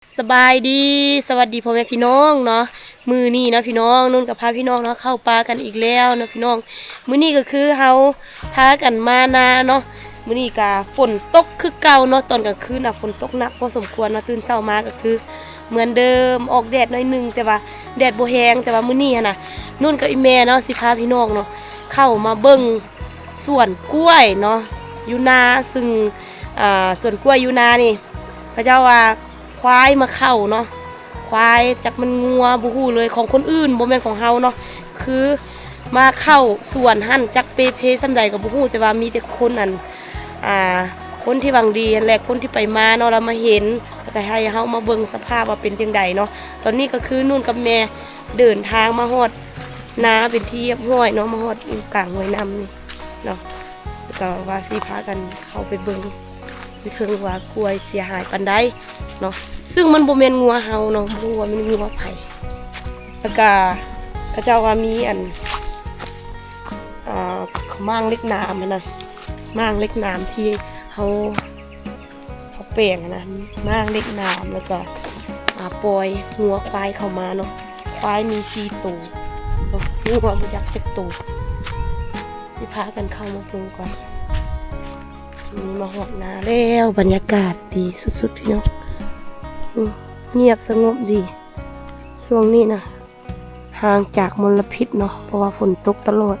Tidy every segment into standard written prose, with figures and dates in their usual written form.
สบายดีสวัสดีพ่อแม่พี่น้องเนาะมือนี่นะพี่น้องนุ่นกับพาพี่น้องเนาะเข้าป่ากันอีกแล้วนะพี่น้องมือนี่ก็คือเฮาพากันมานาเนาะมือนี่ก็ฝนตกคือเก่าเนาะตอนกลางคืนน่ะฝนตกหนักพอสมควรนะตื่นเช้ามาก็คือเหมือนเดิมออกแดดหน่อยนึงแต่ว่าแดดบ่แห้งแต่ว่ามื้อนี้น่ะนุ่นกับอีแม่เนาะสิพาพี่น้องเนาะเข้ามาเบิ่งสวนกล้วยเนาะอยู่นาซึ่งสวนกล้วยอยู่นานี่พระเจ้าว่าควายมาเข้าเนาะควายจากมันงัวบูฮูเลยของคนอื่นบ่แม่นของเฮาเนาะคือมาเข้าสวนหั่นจักเพซำใดกับบูฮูแต่ว่ามีแต่คนอันคนที่หวังดีนั่นแหละคนที่ไปมาเนาะเรามาเห็นแล้วก็ให้เฮามาเบิ่งสภาพว่าเป็นจังใดเนาะตอนนี้ก็คือนุ่นกับแม่เดินทางมาฮอดนาเป็นที่เรียบร้อยเนาะมาฮอดกลางห้วยน้ำนี่เนาะแล้วก็ว่าสิพากันเข้าไปเบิ่งไปถึงว่ากล้วยเสียหายปานใดเนาะซึ่งมันบ่แม่นงัวเฮาเนาะบ่ว่ามันงัวไผแล้วก็พระเจ้าว่ามีอันเขาม่างเล็กน้ำนะม่างเล็กน้ำที่เขาแปลงนะม่างเล็กน้ำแล้วก็ปล่อยงัวควายเข้ามาเนาะควายมี4ตัวงัวบ่อยากจักตัวสิพากันเข้ามาดูก่อนมาหอดนาแล้วบรรยากาศดีสุดๆพี่น้องเงียบสงบดีช่วงนี้นะห่างจากมลพิษเนาะเพราะว่าฝนตกตลอด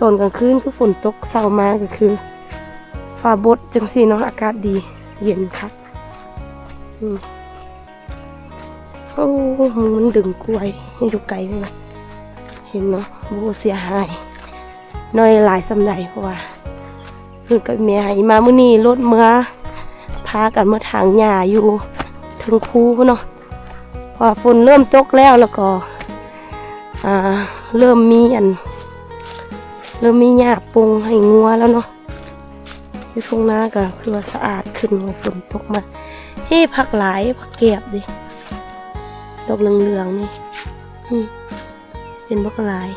ตอนกลางคืนคือฝนตกเช้ามาก็คือฟ้าบดจังสีเนาะอากาศดีเย็นครับโอ้มันดึงกล้วยให้ดูไกลเลยเห็นเนาะโบเสียหายน้อยหลายสำใดเพราะว่าคือกับแม่ให้มามื้อนี้รถเมื่อพากันมาถางหญ้าอยู่ถึงคูเนาะพอฝนเริ่มตกแล้วก็เริ่มมีหญ้าปงให้งัวแล้วเนาะที่ทุ่งนาก็คือว่าสะอาดขึ้นเมื่อฝนตกมาผักหลายผักแกบดิดอกเหลืองๆนี่เป็นผักหลาย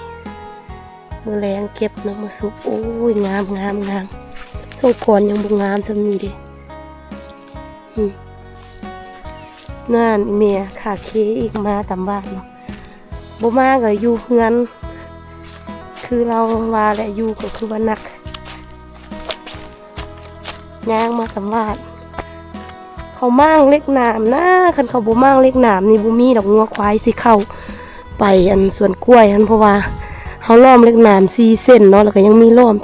เมื่อแรงเก็บเนาะมาสุกโอ้ยงามส่งก่อนยังบ่งามทำนี่ดินั่นเมียขาเคอีกมาตามบ้านเนาะบ่มาก็อยู่เฮือนคือเราว่าแหละอยู่ก็คือว่านักย่างมาตามบ้านเขามั่งเล็กหนามนะคันเขาบ่มั่งเล็กหนามนี่บ่มีดอกงัวควายสิเข้าไปอันสวนกล้วยเพราะว่าเขาล้อมเล็กหนาม4 เส้นเนาะแล้วก็ยังมีล้อม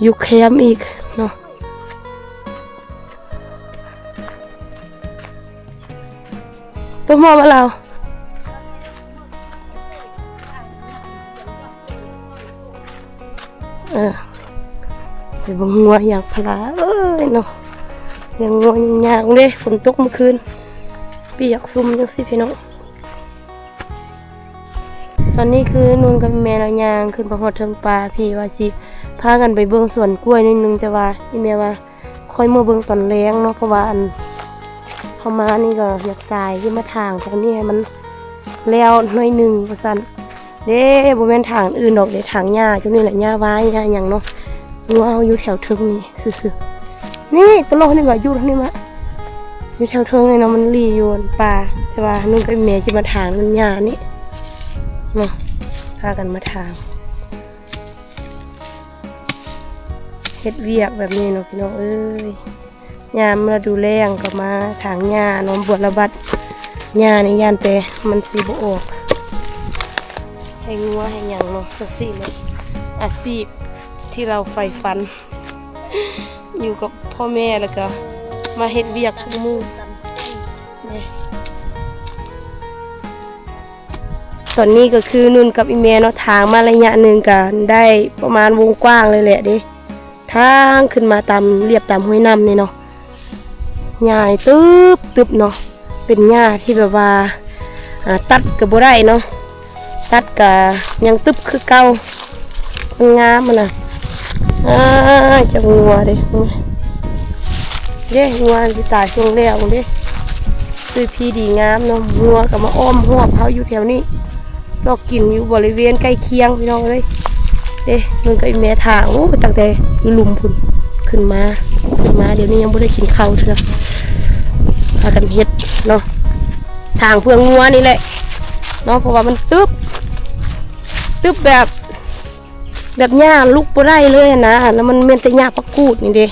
อยู่แคมอีกเนาะต้องมองมาเราไปบังงัวอยากพลาเนาะยังงัวยังยากเลยฝนตกเมื่อคืนปีอยากซุ่มยังสิพี่น้องตอนนี้คือนุ่นกับแม่เรายางขึ้นไปหอดเทิงปลาพี่ว่าสิพากันไปเบิ่งสวนกล้วยนิดนึงแต่ว่าพี่แม่ว่าค่อยมาเบิ่งตอนแรงเนาะเพราะว่าเข้ามานี่ก็อยากสายที่มาทางตรงนี้มันแล้วหน่อยนึงว่าซั่นเด้บ่แม่นทางอื่นดอกเด้ทางหญ้าจุนี่แหละหญ้าว้ายหญ้าหยังเนาะงัวเฮาอยู่แถวเทิงนี่ซื่อๆนี่ตลอดนี่ก็อยู่ทางนี้มาอยู่แถวเทิงนี่เนาะมันรีอยู่ป่าแต่ว่านุ่นกับแม่สิมาทางมันหญ้านี่เนาะพากันมาทางเฮ็ดเวียกแบบนี้เนาะพี่น้องเอ้ยยามมาดูแลงก็มาถางหญ้าน้องบวชระบัดหญ้าในย่านแต่มันสีบ่ออกให้งัวให้หยังเนาะก็สิเลยอาชีพที่เราใฝ่ฝันอยู่กับพ่อแม่แล้วก็มาเฮ็ดเวียกทุกมื้อตอนนี้ก็คือนุ่นกับอีเมลเนาะทางมาระยะหนึ่งก็ได้ประมาณวงกว้างเลยแหละดิทางขึ้นมาตามเรียบตามห้วยน้ำนี่เนาะหญ้าตึบเนาะเป็นหญ้าที่แบบว่าตัดกับบ่ได้เนาะตัดกับยังตึบคือเก่ามันงามมันน่ะจะงัวเด้งัวที่ตายช่วงแล้วเด้คือพี่ดีงามเนาะงัวกับมาอ้อมหอบเขาอยู่แถวนี้ซอกกินอยู่บริเวณใกล้เคียงพี่น้องเลยมันก็อีแม่ทางโอ้ตั้งแต่อยู่หลุมพุ่นขึ้นมาเดี๋ยวนี้ยังไม่ได้กินข้าวเถอะพากันเฮ็ด เนาะทางเพื่องงัวนี่แหละเนาะเพราะว่ามันตึ๊บแบบหญ้าลุกบ่ได้เลยนะแล้วมันเป็นแต่หญ้าผักกูดนี่เด้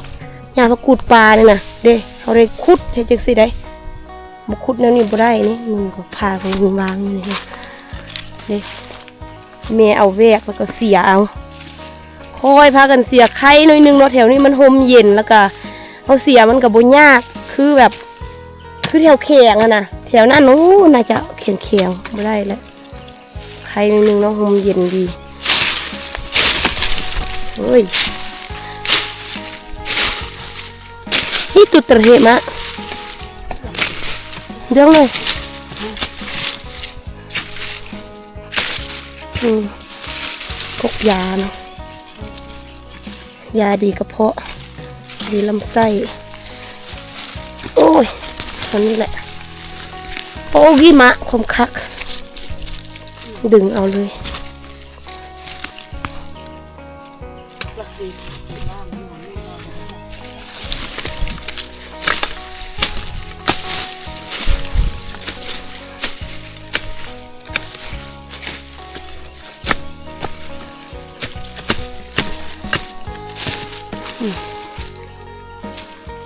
หญ้าผักกูดปลานี่นะเด้เขาได้ขุดเฮ็ดจังซี่ได้บ่ขุดแนวนี้บ่ได้นี่มันก็พาไปวางนี่เด้แม่เอาแวกแล้วก็เสียเอาค่อยพากันเสียไข่หน่อยนึงเนาะแถวนี้มันห่มเย็นแล้วก็เอาเสียมันก็บ่ยากคือแถวแข็งอะนะแถวนั้นนู้นน่าจะแข็งไม่ได้แล้วใครนึงเนาะลมเย็นดีเฮ้ยนี่ตุดตระเหมะเดี๋ยวเลยพกยาเนาะยาดีกระเพาะดีลำไส้โอ้ยตอนนี้แหละโอ้วิมะคมคักดึงเอาเลย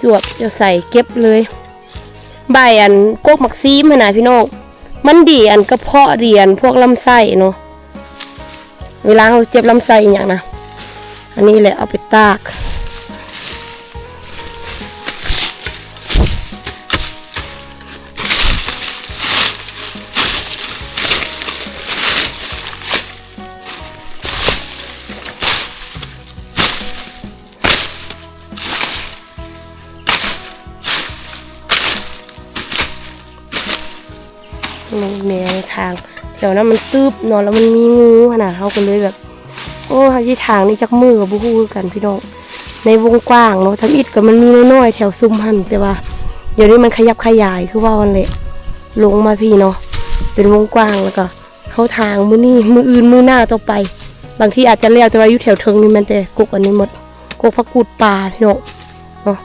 จวบจะใส่เก็บเลยใบอันโกกมักซีมนะพี่น้องมันดีอันกระเพาะเรียนพวกลำไส้เนาะเวลาเราเจ็บลำไส้อย่างนะอันนี้แหละเอาไปตากแนวทางแถวนั้นมันตึบนอนแล้วมันมีงูขนาดเขาก็เลยแบบโอ้ที่ทางนี่จักมือกับบุฮูกันพี่น้องในวงกว้างเนาะทั้งอิดกับมันมีน้อยๆแถวซุ่มหันแต่ว่าเดี๋ยวนี้มันขยับขยายคือว่าวันเลยลงมาพี่เนาะเป็นวงกว้างแล้วก็เข้าทางมือนี่มืออื่นมือหน้าต่อไปบางที่อาจจะเลี้ยวแต่ว่าอยู่แถวเทิงนี่มันแต่กุกอันนี้หมดกุกพักกูดปลาพี่น้องเนาะ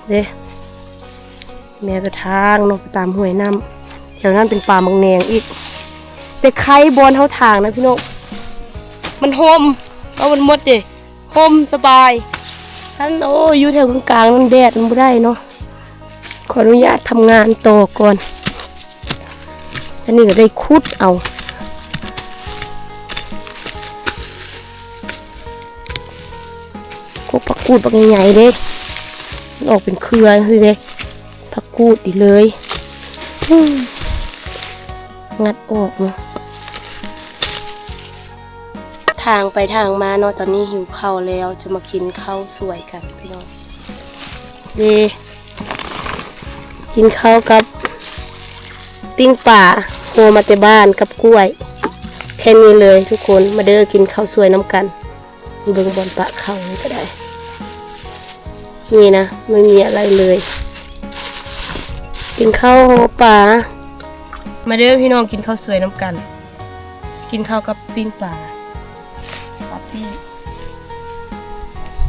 เด้แม่ไปทางเนาะไปตามห้วยน้ำแถวนั้นเป็นป่ามังแนงอีกแต่ไข่บอลเท่าทางนะพี่น้องมันห่มเอามันหมดดิห่มสบายท่านโอ้อยู่แถวกลางมันแดดมันไม่ได้เนาะขออนุญาตทำงานต่อก่อนอันนี้ก็ได้คุดเอาก็ผักกูดปักใหญ่ๆเด้ออกเป็นเครือคือเด้ผักกูดดีเลยงัดออกเนาะทางไปทางมาเนาะตอนนี้หิวข้าวแล้วจะมากินข้าวสวยกันพี่น้องกินข้าวกับปิ้งป่าโฮมาแต่บ้านกับกล้วยแค่นี้เลยทุกคนมาเด้อกินข้าวสวยน้ำกันเบิ่งบอลปะข้าวนี่ก็ได้นี่นะไม่มีอะไรเลยกินข้าวโฮป่ามาเด้อพี่น้องกินข้าวสวยน้ำกันกินข้าวกับปิ้งปลาปลาปี้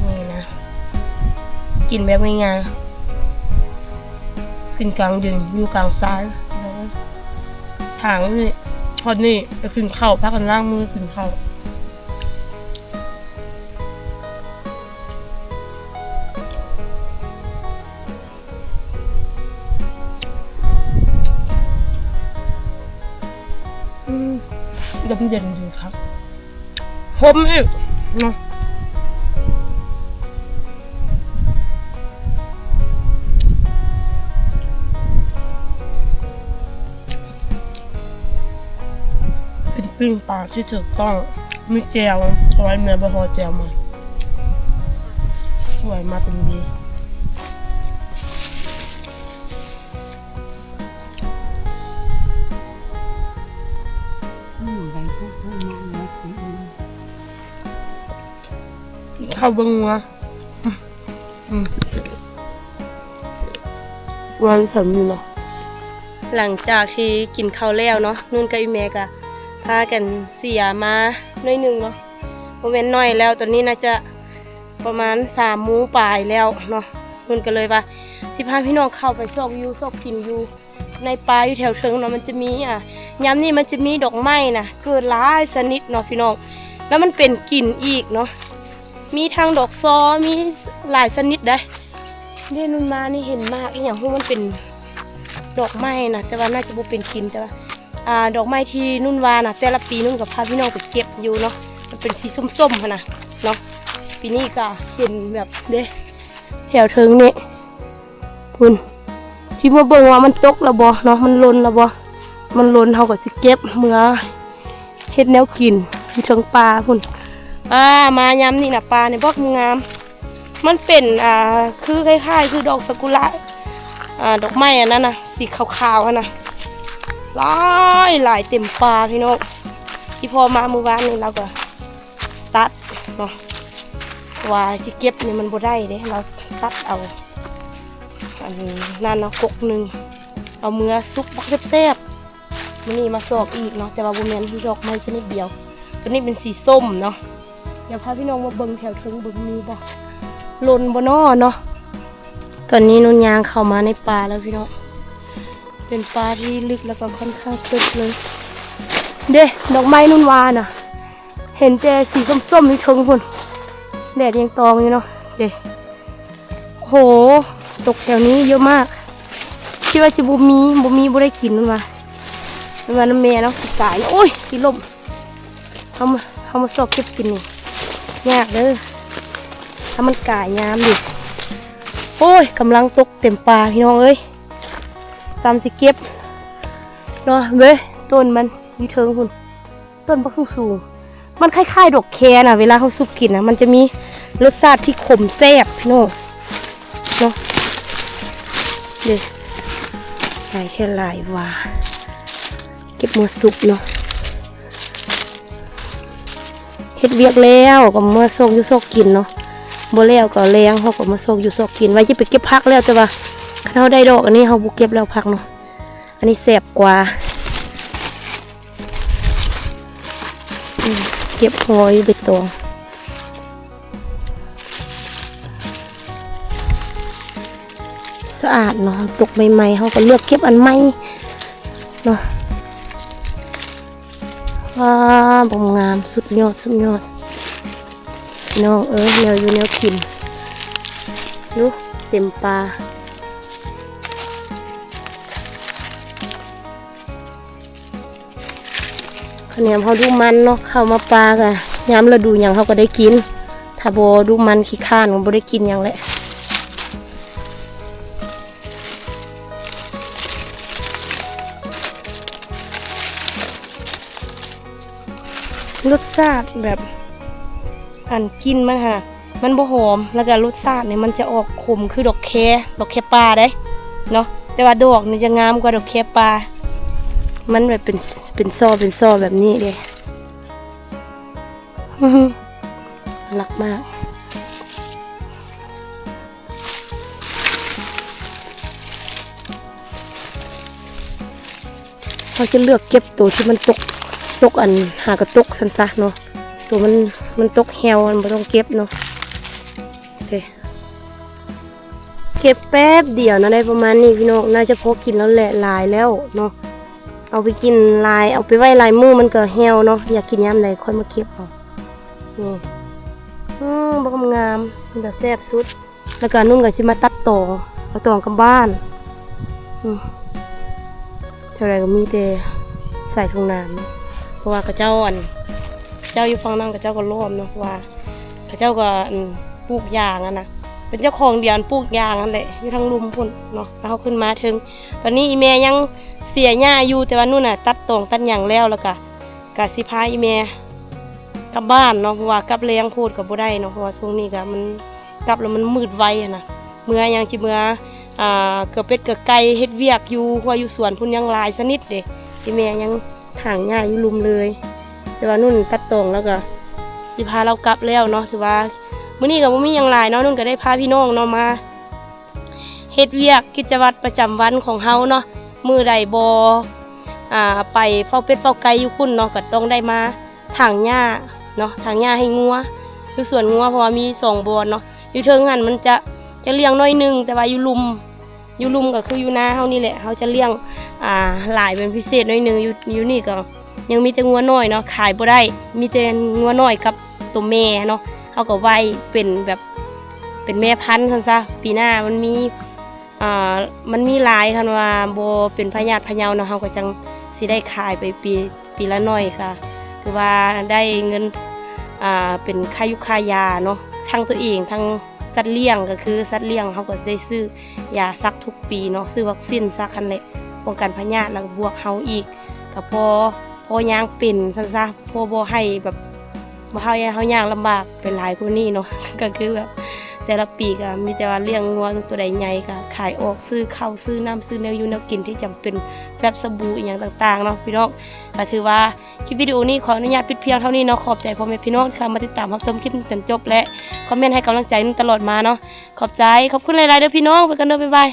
นี่นะกินแบบง่ายๆกินกลางดึงอยู่กลางซ้ายทางนี่พอนี่จะกินข้าวพักกันล่างมือกินข้าวเย็นดีครับหอมอีกเนาะเป็นปิ้งปลาที่ถูกต้องมีแจวซอยเนื้อบะฮอแจวมาสวยมาเป็นดีข้าวบังวะวันสามีเนาะหลังจากที่กินข้าวแล้วเนาะนุ่นกับอีเมกะพากันเสียมาหน่อยหนึ่งเนาะโมเมนต์น้อยแล้วตอนนี้น่าจะประมาณ3 มื้อปลายแล้วเนาะนุ่นก็เลยว่าสิพาพี่น้องเข้าไปซอกยูซอกกินยู ในป่าอยู่แถวเทิงเนาะมันจะมียามนี้มันจะมีดอกไม้นะเกิดหลายชนิดเนาะพี่น้องแล้วมันเป็นกลิ่นอีกเนาะมีทางดอกซอมีหลายชนิดได้เด่นนุ่นมานี่เห็นมากอย่างพวกมันเป็นดอกไม้นะแต่ว่าน่าจะบ่เป็นกลิ่นแต่ว่าดอกไม้ที่นุ่นวานะแต่ละปีนุ่นกับพาพี่น้องไปเก็บอยู่เนาะมันเป็นสีส้มๆนะเนาะปีนี้ก็เห็นแบบเด้แถวเทิงนี่คุณที่มาเบิ่งว่ามันตกแล้วบ่เนาะมันล้นแล้วบ่มันล้นเขาก็สิเก็บเมื่อเฮ็ดแนวกินที่เทิงปลาคุณมายำนี่นะปลาในบอกงามมันเป็นคือคล้ายๆคือดอกซากุระดอกไม้อันนั้นนะสีขาวๆนะหลายเต็มปลาพี่น้องที่พอมาเมื่อวานนี่เราก็ตัดเนาะว่าจะเก็บนี่มันบ่ได้เด้เราตัดเอาอันนั่นเนาะกกหนึ่งเอาเมื่อซุปบักแซ่บๆมันนี่มาสอบอีกเนาะแต่ว่าบุเมนที่ดอกไม้ชนิดเดียวตัวนี้เป็นสีส้มเนาะเดี๋ยวพาพี่น้องมาเบิ่งแถวเทิงเบิ่งมีบ่ลนบ่น้อเนาะตอนนี้นุ่นยางเข้ามาในป่าแล้วพี่น้องเป็นป่าที่ลึกแล้วก็ค่อนข้างตึกเลยเด้ดอกไม้นุ่นวาน่ะเห็นแต่สีส้มๆที่เทิงพุ่นแดดยังตองอยู่เนาะเด้โหตกแถวนี้เยอะมากคิดว่าจะบ่ได้กินนุ่นวาน้ำแม่เนาะกายโอ้ยกินลมเขามาสอบเก็บกินนี่ยากเด้อถ้ามันกายยามดิโอ้ยกำลังตกเต็มป่าพี่น้องเอ้ยซ้ำสิเก็บเนาะเว้ยต้นมันมีเทิงคุณต้นบักสูงมันคล้ายๆดอกแคน่ะเวลาเขาซุปกินนะมันจะมีรสชาติที่ขมแซ่บพี่น้องเนาะเด็ดหลายแค่หลายว่าเก็บมือซุปเนาะเฮ็ดเวียกแล้วก็มาซอกอยู่ซอกกินเนาะบ่แล้วก็แรงเขาก็มาซอกอยู่ซอกกินไว้ที่ไปเก็บผักแล้วแต่ว่าเขาได้ดอกอันนี้เขาบุกเก็บแล้วผักเนาะอันนี้แสบกว่าเก็บหอยใบตองสะอาดเนาะตกใหม่ๆเขาก็เลือกเก็บอันใหม่เนาะว้าบ่งามสุดยอดน้องแนวอยู่แนวกินดูเต็มปลาขนมเขาดูมันเนาะเข้ามาปลากันย้ำเราดูอย่างเขาก็ได้กินถ้าโบดูมันขี้ข้านมันโบได้กินอย่างแหละรสชาติแบบอันกินมันค่ะมันบ่หอมแล้วก็รสชาติเนี่ยมันจะออกขมคือดอกแคปลาได้เนาะแต่ว่าดอกนี่จะงามกว่าดอกแคปลามันแบบเป็นซอแบบนี้เลยรักมากเขาจะเลือกเก็บตัวที่มันตกอันหากระตกสันซะเนาะตัวมันตกแฮวมันไม่ต้องเก็บเนาะโอเคเก็บแป๊บเดียวนะได้ประมาณนี้พี่น้องน่าจะพอกินแล้วแหละลายแล้วเนาะเอาไปกินลายเอาไปไว้ลายมือมันก็แฮวเนาะอยากกินย้ำไหนค่อยมาเก็บเอานี่บักงามมันจะแซ่บสุดแล้วก็นุ่งกับชิมาตัดต่อเอาต่อกับบ้านเท่าไรก็มีแต่ใส่ถุงน้ำเพราะว่ากระเจ้าอยู่ฝั่งนั้นกระเจ้าก็ร่วมเนาะว่ากระเจ้าก็ปลูกยางนะเป็นเจ้าของเดียนปลูกยางนั่นแหละอยู่ทางลุมพุ่นเนาะแล้วเขาขึ้นมาถึงตอนนี้อีเมย์ยังเสียหญ้าอยู่แต่ว่านู่นน่ะตัดตองตัดหยางแล้วก็กะสิพาอีเมย์กลับบ้านเนาะเพราะว่ากลับเลี้ยงพูดกับบ่ได้เนาะเพราะว่าช่วงนี้ก็มันกลับแล้วมันมืดไวนะเมื่อยังจิเมื่อเกือบเป็ดเกือบไก่เฮ็ดเวียกอยู่เพราะอยู่สวนพุ่นยังลายชนิดเด็กอีเมย์ยังถางหญ้าอยู่ลุมเลยแต่ว่านุ่นตัดตองแล้วก็สิพาเรากลับแล้วเนาะถือว่ามื้อนี้ก็บ่มีหยังหลายเนาะนุ่นก็ได้พาพี่น้องเนาะมาเฮ็ดเวียกกิจวัตรประจำวันของเฮาเนาะมื้อใดบ่ไปเฝ้าเป็ดเฝ้าไก่อยู่พุ่นเนาะก็ต้องได้มาถางหญ้าเนาะถางหญ้าให้งัวอยู่สวนงัวเพราะว่ามี2บ่อเนาะอยู่เทิงหันมันจะเลี้ยงน้อยนึงแต่ว่าอยู่ลุมก็คืออยู่นาเฮานี่แหละเฮาจะเลี้ยง หลายเป็นพิเศษหน่อยนึงอยู่นี่ก็ยังมีแต่งัวน้อยเนาะขายบ่ได้มีแต่งัวน้อยกับตัวแม่เนาะเขาก็ไว้เป็นแบบเป็นแม่พันธุ์ซั่นซะปีหน้ามันมีหลายคันว่าบ่เป็นพญาติพะเยาเนาะเฮาก็จังสิได้ขายไปปีละน้อยค่ะคือว่าได้เงินเป็นค่ายุค่ายาเนาะทั้งตัวเองทั้งสัตว์เลี้ยงก็คือสัตว์เลี้ยงเขาก็ได้ซื้อยาซักทุกปีเนาะซื้อวัคซีนซักคันแหละป้องกันพยาธิแล้วบวกเฮาอีกก็พอย่างเป็นซั่นซะพอบ่ให้แบบบ่เฮาย่างลำบากเป็นหลายกว่านี้เนาะ ก็คือแบบแต่ละปีก็มีแต่ว่าเลี้ยงงัวตัวใดใหญ่ก็ขายออกซื้อข้าวซื้อน้ำซื้อแนวอยู่แนวกินที่จำเป็นแบบสบู่อีหยังต่างๆเนาะพี่น้องก็ถือว่าคลิปวิดีโอนี้ขออนุญาตปิดเพียงเท่านี้เนาะขอบใจพ่อแม่พี่น้องที่มาติดตามรับชมคลิปจนจบและคอมเมนต์ให้กำลังใจตลอดมาเนาะขอบคุณหลายๆเด้อพี่น้องไปกันเด้อบ๊ายบาย